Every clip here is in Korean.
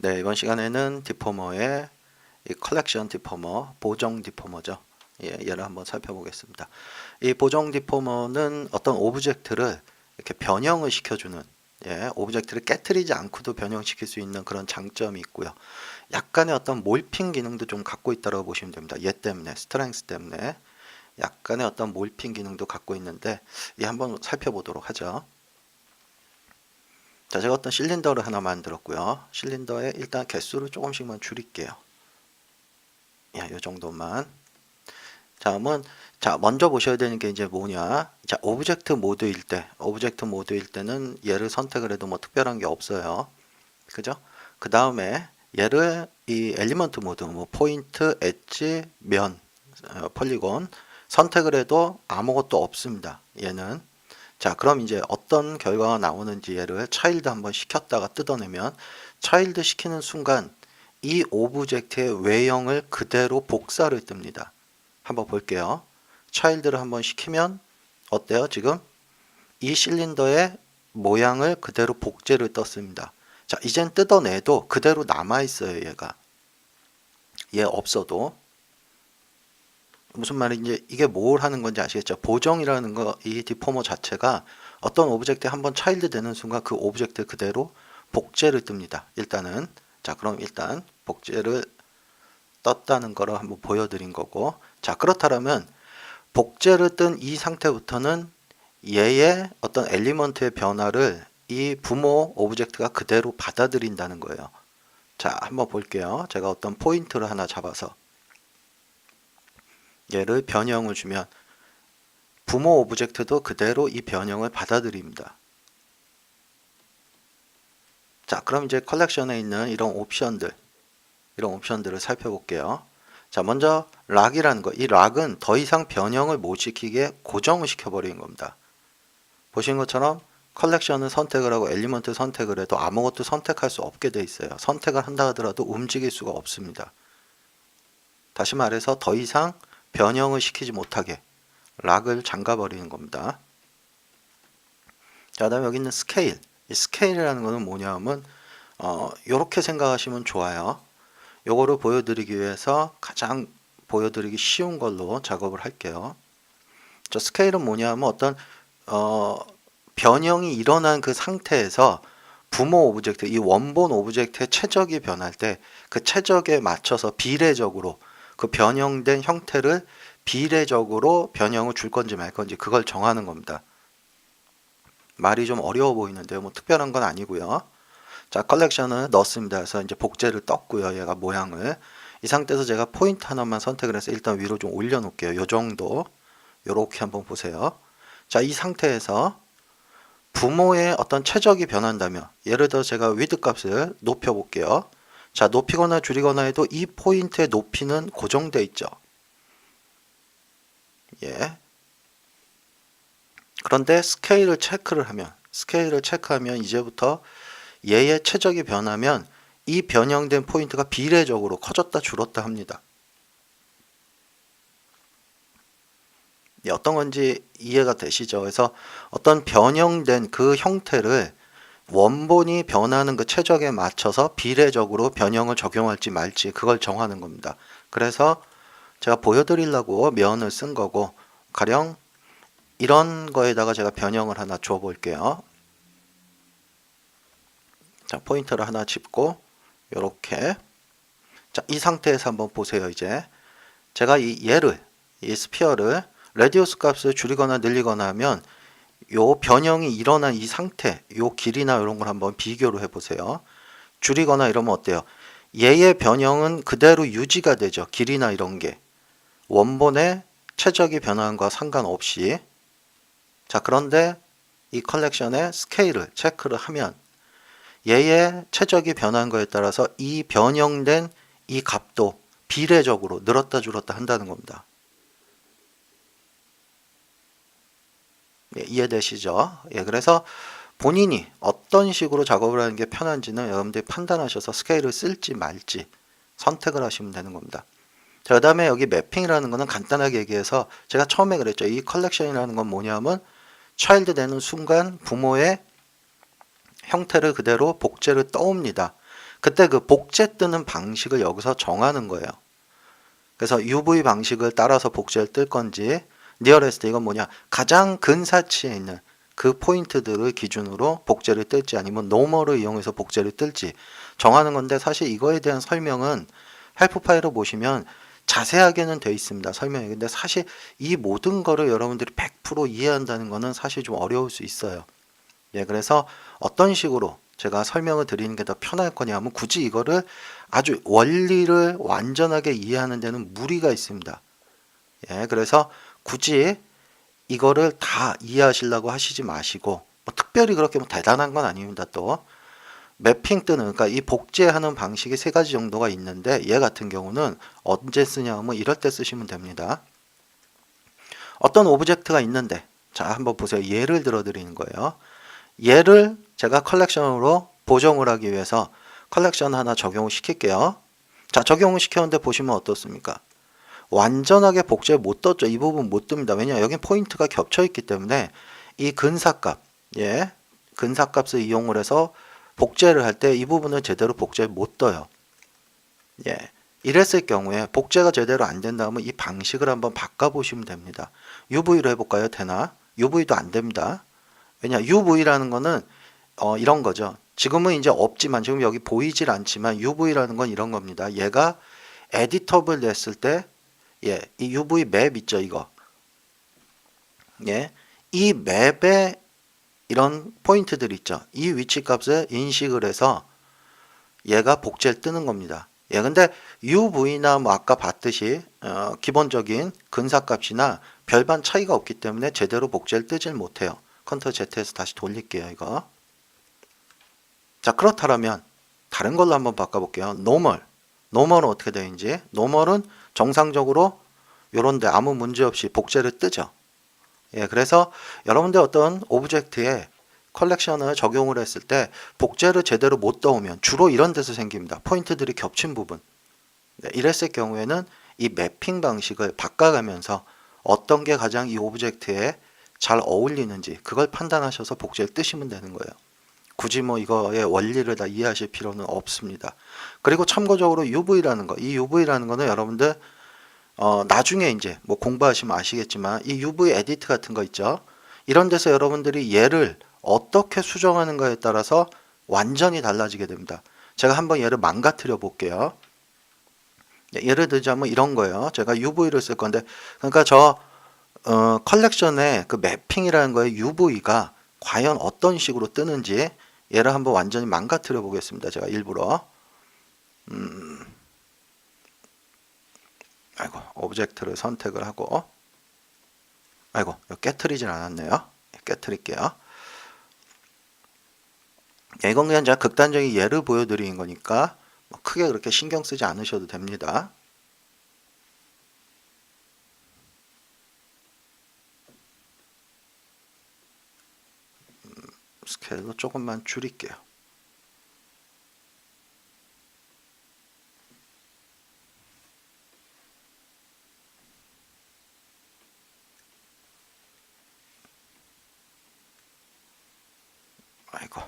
네, 이번 시간에는 디포머의 이 컬렉션 디포머, 보정 디포머죠. 예, 얘를 한번 살펴보겠습니다. 이 보정 디포머는 어떤 오브젝트를 이렇게 변형을 시켜주는, 오브젝트를 깨트리지 않고도 변형시킬 수 있는 그런 장점이 있고요. 약간의 어떤 몰핑 기능도 좀 갖고 있다고 보시면 됩니다. 얘 때문에, 스트렝스 때문에 약간의 어떤 몰핑 기능도 갖고 있는데, 이 한번 살펴보도록 하죠. 자, 제가 어떤 실린더를 하나 만들었고요. 실린더에 일단 개수를 조금씩만 줄일게요. 이 정도만. 다음은 먼저 보셔야 되는 게 이제 뭐냐. 자, 오브젝트 모드일 때는 얘를 선택을 해도 뭐 특별한 게 없어요. 그죠? 그 다음에 얘를 이 엘리먼트 모드, 뭐 포인트, 엣지, 면, 폴리곤 선택을 해도 아무것도 없습니다. 얘는. 자, 그럼 이제 어떤 결과가 나오는지 얘를 차일드 한번 시켰다가 뜯어내면 차일드 시키는 순간 이 오브젝트의 외형을 그대로 복사를 뜹니다. 한번 볼게요. 차일드를 한번 시키면 어때요? 지금 이 실린더의 모양을 그대로 복제를 떴습니다. 자, 이젠 뜯어내도 그대로 남아있어요. 얘가. 얘 없어도. 무슨 말인지 이게 뭘 하는 건지 아시겠죠? 보정이라는 거, 이 디포머 자체가 어떤 오브젝트에 한번 차일드 되는 순간 그 오브젝트 그대로 복제를 뜹니다. 일단은. 자, 그럼 일단 복제를 떴다는 거를 한번 보여드린 거고, 자, 그렇다면 복제를 뜬 이 상태부터는 얘의 어떤 엘리먼트의 변화를 이 부모 오브젝트가 그대로 받아들인다는 거예요. 자, 한번 볼게요. 제가 어떤 포인트를 하나 잡아서 얘를 변형을 주면 부모 오브젝트도 그대로 이 변형을 받아들입니다. 자, 그럼 이제 컬렉션에 있는 이런 옵션들을 살펴볼게요. 자, 먼저 락이라는 거. 이 락은 더 이상 변형을 못 시키게 고정을 시켜버리는 겁니다. 보시는 것처럼 컬렉션을 선택을 하고 엘리먼트 선택을 해도 아무것도 선택할 수 없게 돼 있어요. 선택을 한다 하더라도 움직일 수가 없습니다. 다시 말해서 더 이상 변형을 시키지 못하게 락을 잠가버리는 겁니다. 자, 그 다음에 여기 있는 스케일. 이 스케일이라는 거는 뭐냐면 이렇게 생각하시면 좋아요. 요거를 보여드리기 위해서 가장 보여드리기 쉬운 걸로 작업을 할게요. 저 스케일은 뭐냐면 어떤 변형이 일어난 그 상태에서 부모 오브젝트, 이 원본 오브젝트의 최적이 변할 때 그 최적에 맞춰서 비례적으로 그 변형된 형태를 비례적으로 변형을 줄 건지 말 건지 그걸 정하는 겁니다. 말이 좀 어려워 보이는데요. 뭐 특별한 건 아니고요. 자, 컬렉션을 넣었습니다. 그래서 이제 복제를 떴고요. 얘가 모양을. 이 상태에서 제가 포인트 하나만 선택을 해서 일단 위로 좀 올려 놓을게요. 요 정도. 요렇게 한번 보세요. 자, 이 상태에서 부모의 어떤 최적이 변한다면 예를 들어 제가 위드 값을 높여 볼게요. 자, 높이거나 줄이거나 해도 이 포인트의 높이는 고정되어 있죠. 예. 그런데 스케일을 체크하면 이제부터 얘의 최적이 변하면 이 변형된 포인트가 비례적으로 커졌다 줄었다 합니다. 어떤 건지 이해가 되시죠? 그래서 어떤 변형된 그 형태를 원본이 변하는 그 최적에 맞춰서 비례적으로 변형을 적용할지 말지 그걸 정하는 겁니다. 그래서 제가 보여드리려고 면을 쓴 거고 가령 이런 거에다가 제가 변형을 하나 줘 볼게요. 자, 포인트를 하나 짚고 요렇게. 자, 이 상태에서 한번 보세요. 이제 제가 이 스피어를 레디우스 값을 줄이거나 늘리거나 하면 요 변형이 일어난 이 상태, 요 길이나 이런 걸 한번 비교를 해보세요. 줄이거나 이러면 어때요? 얘의 변형은 그대로 유지가 되죠. 길이나 이런 게. 원본의 최적이 변한 것과 상관없이. 자, 그런데 이 컬렉션의 스케일을 체크를 하면 얘의 최적이 변한 거에 따라서 이 변형된 이 값도 비례적으로 늘었다 줄었다 한다는 겁니다. 예, 이해되시죠? 예, 그래서 본인이 어떤 식으로 작업을 하는 게 편한지는 여러분들이 판단하셔서 스케일을 쓸지 말지 선택을 하시면 되는 겁니다. 자, 그 다음에 여기 매핑이라는 거는 간단하게 얘기해서 제가 처음에 그랬죠. 이 컬렉션이라는 건 뭐냐면 차일드 되는 순간 부모의 형태를 그대로 복제를 떠옵니다. 그때 그 복제 뜨는 방식을 여기서 정하는 거예요. 그래서 UV 방식을 따라서 복제를 뜰 건지, 니어레스트 이건 뭐냐, 가장 근사치에 있는 그 포인트들을 기준으로 복제를 뜰지 아니면 노멀을 이용해서 복제를 뜰지 정하는 건데, 사실 이거에 대한 설명은 헬프 파일을 보시면 자세하게는 되어 있습니다. 설명이. 근데 사실 이 모든 거를 여러분들이 100% 이해한다는 거는 사실 좀 어려울 수 있어요. 예, 그래서 어떤 식으로 제가 설명을 드리는 게 더 편할 거냐면, 굳이 이거를 아주 원리를 완전하게 이해하는 데는 무리가 있습니다. 예, 그래서 굳이 이거를 다 이해하시려고 하시지 마시고, 뭐 특별히 그렇게 뭐 대단한 건 아닙니다. 또 매핑 뜨는, 그러니까 이 복제하는 방식이 세 가지 정도가 있는데, 얘 같은 경우는 언제 쓰냐 하면 이럴 때 쓰시면 됩니다. 어떤 오브젝트가 있는데, 자 한번 보세요. 예를 들어 드리는 거예요. 얘를 제가 컬렉션으로 보정을 하기 위해서 컬렉션 하나 적용을 시킬게요. 자, 적용을 시켰는데 보시면 어떻습니까? 완전하게 복제 못 떴죠. 이 부분 못 뜹니다. 왜냐, 여기 포인트가 겹쳐 있기 때문에 이 근사값, 예, 근사값을 이용을 해서 복제를 할 때 이 부분을 제대로 복제 못 떠요. 예, 이랬을 경우에 복제가 제대로 안 된다면 이 방식을 한번 바꿔보시면 됩니다. UV로 해볼까요? 되나? UV도 안 됩니다. 왜냐, UV라는 거는 이런 거죠. 지금은 이제 없지만, 지금 여기 보이질 않지만 UV라는 건 이런 겁니다. 얘가 에디터블 냈을 때, 예, 이 UV 맵 있죠, 이거. 예, 이 맵에 이런 포인트들 있죠. 이 위치 값을 인식을 해서 얘가 복제를 뜨는 겁니다. 예, 근데 UV나 뭐 아까 봤듯이 기본적인 근사값이나 별반 차이가 없기 때문에 제대로 복제를 뜨질 못해요. 컨트롤 Z에서 다시 돌릴게요, 이거. 자, 그렇다면 다른 걸로 한번 바꿔볼게요. 노멀. 노멀은 어떻게 되는지. 노멀은 정상적으로 요런데 아무 문제 없이 복제를 뜨죠. 예, 그래서 여러분들 어떤 오브젝트에 컬렉션을 적용을 했을 때 복제를 제대로 못 떠오면 주로 이런 데서 생깁니다. 포인트들이 겹친 부분. 네, 이랬을 경우에는 이 매핑 방식을 바꿔가면서 어떤 게 가장 이 오브젝트에 잘 어울리는지 그걸 판단하셔서 복제를 뜨시면 되는 거예요. 굳이 뭐 이거의 원리를 다 이해하실 필요는 없습니다. 그리고 참고적으로 UV라는 거, 이 UV라는 거는 여러분들 나중에 이제 뭐 공부하시면 아시겠지만 이 UV 에디트 같은 거 있죠. 이런 데서 여러분들이 얘를 어떻게 수정하는가에 따라서 완전히 달라지게 됩니다. 제가 한번 얘를 망가뜨려 볼게요. 예를 들자면 이런 거예요. 제가 UV를 쓸 건데, 그러니까 저 컬렉션의 그 매핑이라는 거에 UV가 과연 어떤 식으로 뜨는지 얘를 한번 완전히 망가뜨려 보겠습니다. 제가 일부러 아이고, 오브젝트를 선택을 하고, 아이고, 깨트리진 않았네요. 깨트릴게요. 이건 그냥 제가 극단적인 예를 보여드리는 거니까 크게 그렇게 신경 쓰지 않으셔도 됩니다. 스케일로 조금만 줄일게요. 아이고.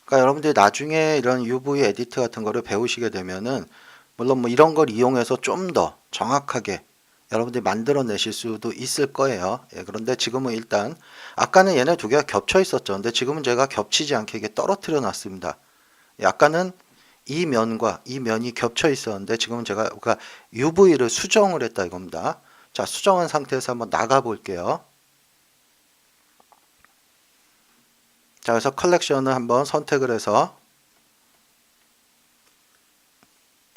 그러니까 여러분들이 나중에 이런 UV 에디트 같은 거를 배우시게 되면은 물론 뭐 이런 걸 이용해서 좀 더 정확하게 여러분들이 만들어내실 수도 있을 거예요. 예, 그런데 지금은 일단 아까는 얘네 두 개가 겹쳐 있었죠. 근데 지금은 제가 겹치지 않게 이게 떨어뜨려 놨습니다. 예, 아까는 이 면과 이 면이 겹쳐 있었는데 지금은 제가 그러니까 UV를 수정을 했다 이겁니다. 자, 수정한 상태에서 한번 나가 볼게요. 자, 그래서 컬렉션을 한번 선택을 해서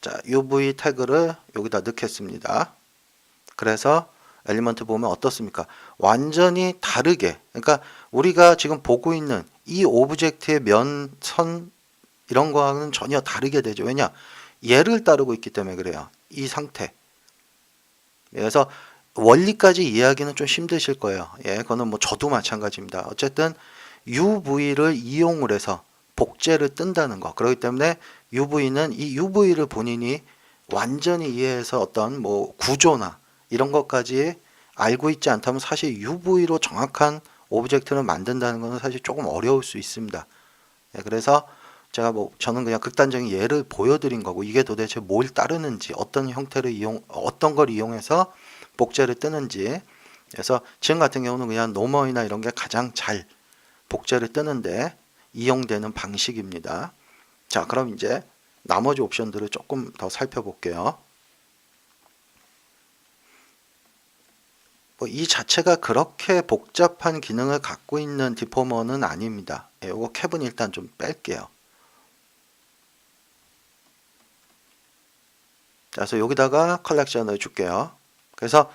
자, UV 태그를 여기다 넣겠습니다. 그래서 엘리먼트 보면 어떻습니까? 완전히 다르게, 그러니까 우리가 지금 보고 있는 이 오브젝트의 면, 선 이런 거와는 전혀 다르게 되죠. 왜냐? 얘를 따르고 있기 때문에 그래요. 이 상태. 그래서 원리까지 이해하기는 좀 힘드실 거예요. 예, 그거는 뭐 저도 마찬가지입니다. 어쨌든 UV를 이용을 해서 복제를 뜬다는 거. 그렇기 때문에 UV는 이 UV를 본인이 완전히 이해해서 어떤 뭐 구조나 이런 것까지 알고 있지 않다면 사실 UV로 정확한 오브젝트를 만든다는 것은 사실 조금 어려울 수 있습니다. 예, 그래서 제가 저는 그냥 극단적인 예를 보여드린 거고, 이게 도대체 뭘 따르는지, 어떤 걸 이용해서 복제를 뜨는지. 그래서 지금 같은 경우는 그냥 노멀이나 이런 게 가장 잘 복제를 뜨는데 이용되는 방식입니다. 자, 그럼 이제 나머지 옵션들을 조금 더 살펴볼게요. 이 자체가 그렇게 복잡한 기능을 갖고 있는 디포머는 아닙니다. 이거 캡은 일단 좀 뺄게요. 그래서 여기다가 컬렉션을 줄게요. 그래서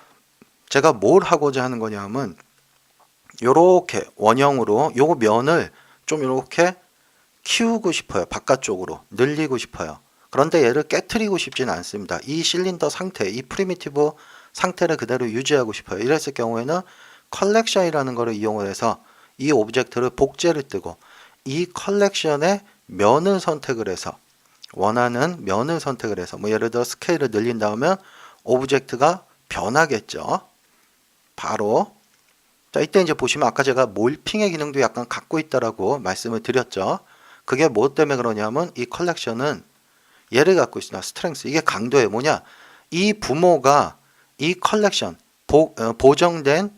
제가 뭘 하고자 하는 거냐면 요렇게 원형으로 요 면을 좀 이렇게 키우고 싶어요. 바깥쪽으로 늘리고 싶어요. 그런데 얘를 깨트리고 싶지는 않습니다. 이 실린더 상태, 이 프리미티브 상태를 그대로 유지하고 싶어요. 이랬을 경우에는 컬렉션이라는 것을 이용을 해서 이 오브젝트를 복제를 뜨고 이 컬렉션의 면을 선택을 해서 원하는 면을 선택을 해서 예를 들어 스케일을 늘린다면 오브젝트가 변하겠죠. 바로 자, 이때 이제 보시면 아까 제가 몰핑의 기능도 약간 갖고 있다라고 말씀을 드렸죠. 그게 뭐 때문에 그러냐면 이 컬렉션은 얘를 갖고 있습니다. 스트렝스. 이게 강도예요. 뭐냐? 이 부모가 이 컬렉션 보정된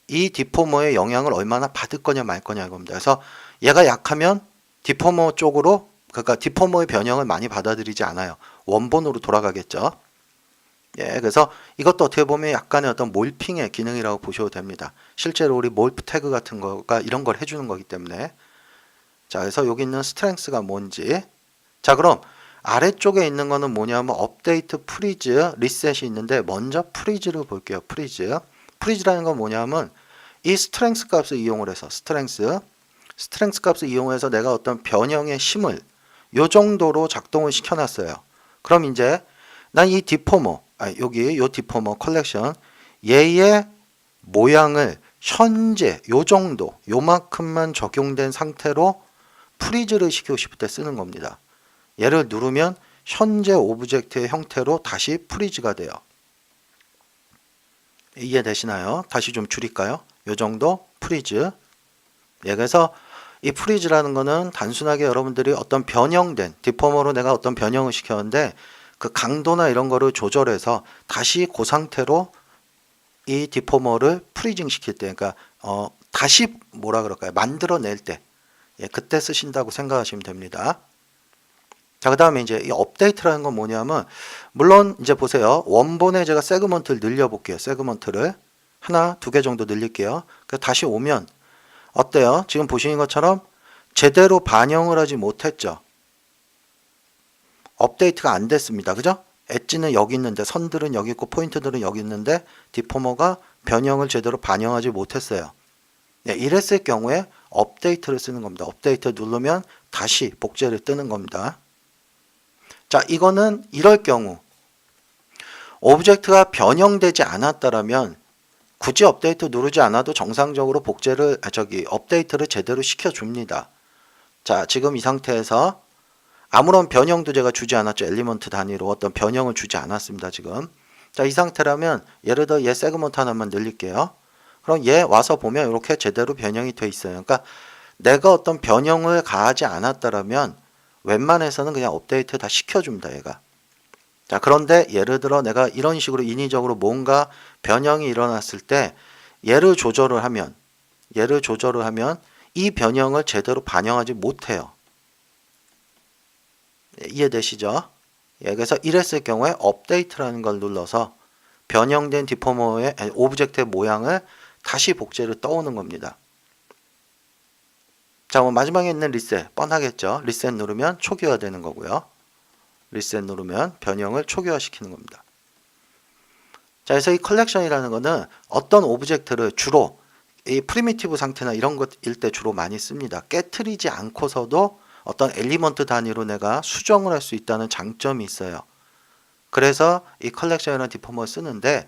이 디포머의 영향을 얼마나 받을 거냐 말 거냐 이겁니다. 그래서 얘가 약하면 디포머 쪽으로, 그러니까 디포머의 변형을 많이 받아들이지 않아요. 원본으로 돌아가겠죠. 예, 그래서 이것도 어떻게 보면 약간의 어떤 몰핑의 기능이라고 보셔도 됩니다. 실제로 우리 몰프 태그 같은 거가 이런 걸 해주는 거기 때문에. 자, 그래서 여기 있는 스트렝스가 뭔지. 자, 그럼 아래쪽에 있는 거는 뭐냐면 업데이트 프리즈 리셋이 있는데 먼저 프리즈를 볼게요. 프리즈라는 건 뭐냐면 이 스트렝스 값을 이용을 해서 스트렝스 값을 이용해서 내가 어떤 변형의 심을 요 정도로 작동을 시켜놨어요. 그럼 이제 난 이 디포머, 여기 요 디포머 컬렉션 얘의 모양을 현재 요 정도, 요만큼만 적용된 상태로 프리즈를 시키고 싶을 때 쓰는 겁니다. 얘를 누르면 현재 오브젝트의 형태로 다시 프리즈가 돼요. 이해되시나요? 다시 좀 줄일까요? 요 정도 프리즈. 예, 그래서 이 프리즈라는 거는 단순하게 여러분들이 어떤 변형된 디포머로 내가 어떤 변형을 시켰는데 그 강도나 이런 거를 조절해서 다시 그 상태로 이 디포머를 프리징 시킬 때, 그러니까 다시 뭐라 그럴까요? 만들어낼 때, 예, 그때 쓰신다고 생각하시면 됩니다. 자, 그 다음에 이제 이 업데이트라는 건 뭐냐면, 물론 이제 보세요. 원본에 제가 세그먼트를 늘려볼게요. 세그먼트를 하나, 두 개 정도 늘릴게요. 다시 오면 어때요? 지금 보시는 것처럼 제대로 반영을 하지 못했죠. 업데이트가 안 됐습니다. 그죠? 엣지는 여기 있는데, 선들은 여기 있고 포인트들은 여기 있는데 디포머가 변형을 제대로 반영하지 못했어요. 네, 이랬을 경우에 업데이트를 쓰는 겁니다. 업데이트 누르면 다시 복제를 뜨는 겁니다. 자, 이거는 이럴 경우 오브젝트가 변형되지 않았다라면 굳이 업데이트 누르지 않아도 정상적으로 업데이트를 제대로 시켜줍니다. 자, 지금 이 상태에서 아무런 변형도 제가 주지 않았죠. 엘리먼트 단위로 어떤 변형을 주지 않았습니다. 지금. 자, 이 상태라면 예를 들어 얘 세그먼트 하나만 늘릴게요. 그럼 얘 와서 보면 이렇게 제대로 변형이 돼 있어요. 그러니까 내가 어떤 변형을 가하지 않았다라면 웬만해서는 그냥 업데이트 다 시켜줍니다. 얘가. 자, 그런데 예를 들어 내가 이런 식으로 인위적으로 뭔가 변형이 일어났을 때 얘를 조절을 하면 이 변형을 제대로 반영하지 못해요. 이해되시죠? 예, 그래서 이랬을 경우에 업데이트라는 걸 눌러서 변형된 디포머의 오브젝트의 모양을 다시 복제를 떠오는 겁니다. 자, 마지막에 있는 리셋 뻔하겠죠? 리셋 누르면 초기화 되는 거고요. 리셋 누르면 변형을 초기화 시키는 겁니다. 자, 그래서 이 컬렉션이라는 거는 어떤 오브젝트를 주로 이 프리미티브 상태나 이런 것일 때 주로 많이 씁니다. 깨트리지 않고서도 어떤 엘리먼트 단위로 내가 수정을 할 수 있다는 장점이 있어요. 그래서 이 컬렉션이라는 디포머를 쓰는데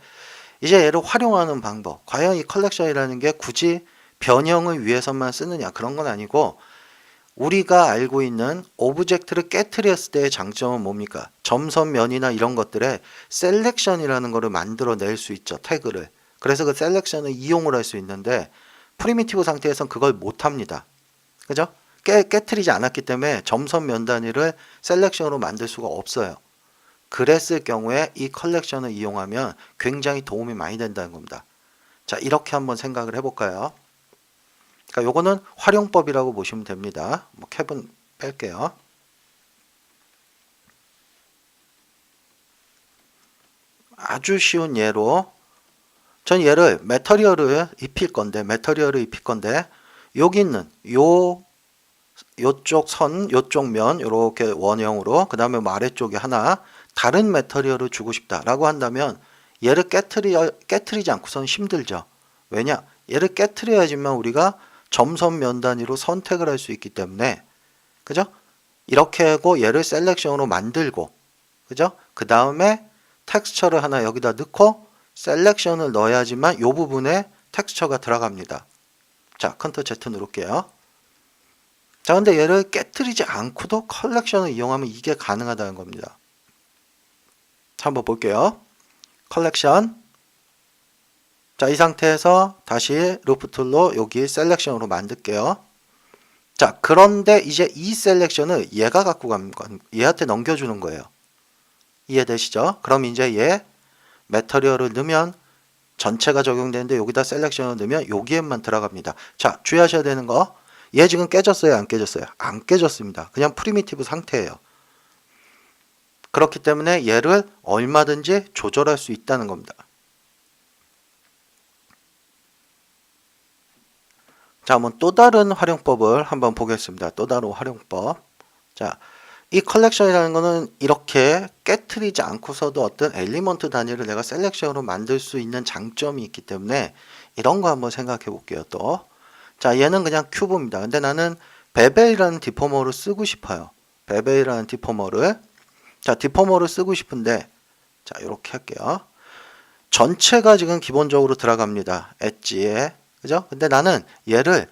이제 얘를 활용하는 방법, 과연 이 컬렉션이라는 게 굳이 변형을 위해서만 쓰느냐, 그런 건 아니고 우리가 알고 있는 오브젝트를 깨트렸을 때의 장점은 뭡니까? 점선면이나 이런 것들에 셀렉션이라는 거를 만들어낼 수 있죠. 태그를. 그래서 그 셀렉션을 이용을 할 수 있는데 프리미티브 상태에서는 그걸 못합니다. 그죠? 깨트리지 않았기 때문에 점선 면 단위를 셀렉션으로 만들 수가 없어요. 그랬을 경우에 이 컬렉션을 이용하면 굉장히 도움이 많이 된다는 겁니다. 자, 이렇게 한번 생각을 해볼까요? 그러니까 요거는 활용법이라고 보시면 됩니다. 뭐 캡은 뺄게요. 아주 쉬운 예로 전 얘를 매터리얼을 입힐 건데 여기 있는 요쪽 선, 요쪽 면 이렇게 원형으로 그 다음에 아래쪽에 하나 다른 매터리얼을 주고 싶다라고 한다면 얘를 깨트리지 않고선 힘들죠. 왜냐? 얘를 깨트려야지만 우리가 점선 면 단위로 선택을 할 수 있기 때문에 그죠? 이렇게 하고 얘를 셀렉션으로 만들고 그죠? 그 다음에 텍스처를 하나 여기다 넣고 셀렉션을 넣어야지만 이 부분에 텍스처가 들어갑니다. 자, 컨트롤 Z 누를게요. 자, 근데 얘를 깨트리지 않고도 컬렉션을 이용하면 이게 가능하다는 겁니다. 자, 한번 볼게요. 컬렉션. 자, 이 상태에서 다시 루프 툴로 여기 셀렉션으로 만들게요. 자, 그런데 이제 이 셀렉션을 얘가 갖고 가는 건 얘한테 넘겨주는 거예요. 이해되시죠? 그럼 이제 얘 매터리얼을 넣으면 전체가 적용되는데 여기다 셀렉션을 넣으면 여기에만 들어갑니다. 자, 주의하셔야 되는 거. 얘 지금 깨졌어요? 안 깨졌어요? 안 깨졌습니다. 그냥 프리미티브 상태예요. 그렇기 때문에 얘를 얼마든지 조절할 수 있다는 겁니다. 자, 한번 또 다른 활용법을 한번 보겠습니다. 또 다른 활용법. 자, 이 컬렉션이라는 거는 이렇게 깨트리지 않고서도 어떤 엘리먼트 단위를 내가 셀렉션으로 만들 수 있는 장점이 있기 때문에 이런 거 한번 생각해 볼게요. 또. 자, 얘는 그냥 큐브입니다. 근데 나는 베벨이라는 디포머를 쓰고 싶어요. 베벨이라는 디포머를. 자, 디포머를 쓰고 싶은데 자, 이렇게 할게요. 전체가 지금 기본적으로 들어갑니다. 엣지에. 그죠? 근데 나는 얘를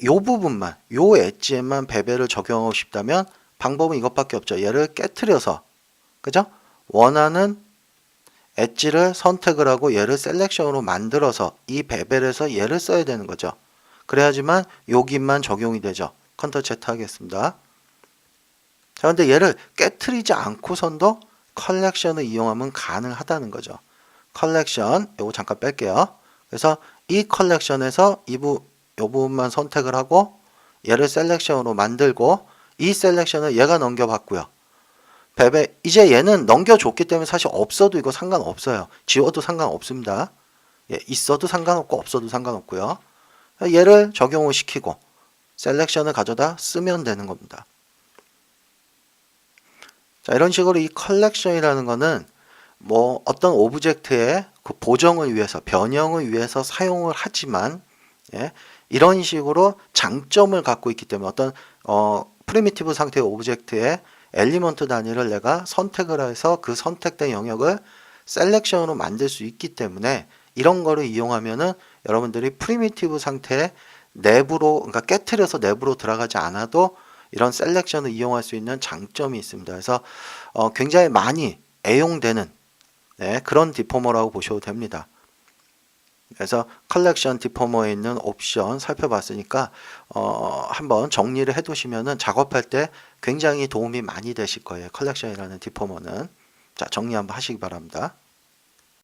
요 부분만, 요 엣지에만 베벨을 적용하고 싶다면 방법은 이것밖에 없죠. 얘를 깨트려서, 그죠? 원하는 엣지를 선택을 하고 얘를 셀렉션으로 만들어서 이 베벨에서 얘를 써야 되는 거죠. 그래야지만 여기만 적용이 되죠. 컨트롤 Z 하겠습니다. 자, 근데 얘를 깨트리지 않고선도 컬렉션을 이용하면 가능하다는 거죠. 컬렉션, 요거 잠깐 뺄게요. 그래서 이 컬렉션에서 요 부분만 선택을 하고 얘를 셀렉션으로 만들고 이 셀렉션을 얘가 넘겨봤고요. 베베 이제 얘는 넘겨줬기 때문에 사실 없어도 이거 상관없어요. 지워도 상관없습니다. 예, 있어도 상관없고 없어도 상관없고요. 얘를 적용을 시키고 셀렉션을 가져다 쓰면 되는 겁니다. 자, 이런 식으로 이 컬렉션이라는 거는 뭐 어떤 오브젝트의 그 보정을 위해서 변형을 위해서 사용을 하지만 예, 이런 식으로 장점을 갖고 있기 때문에 어떤 프리미티브 상태의 오브젝트의 엘리먼트 단위를 내가 선택을 해서 그 선택된 영역을 셀렉션으로 만들 수 있기 때문에 이런 거를 이용하면은 여러분들이 프리미티브 상태의 내부로 그러니까 깨트려서 내부로 들어가지 않아도 이런 셀렉션을 이용할 수 있는 장점이 있습니다. 그래서 굉장히 많이 애용되는 네, 그런 디포머라고 보셔도 됩니다. 그래서 컬렉션 디포머에 있는 옵션 살펴봤으니까 한번 정리를 해 두시면은 작업할 때 굉장히 도움이 많이 되실 거예요. 컬렉션이라는 디포머는. 자, 정리 한번 하시기 바랍니다.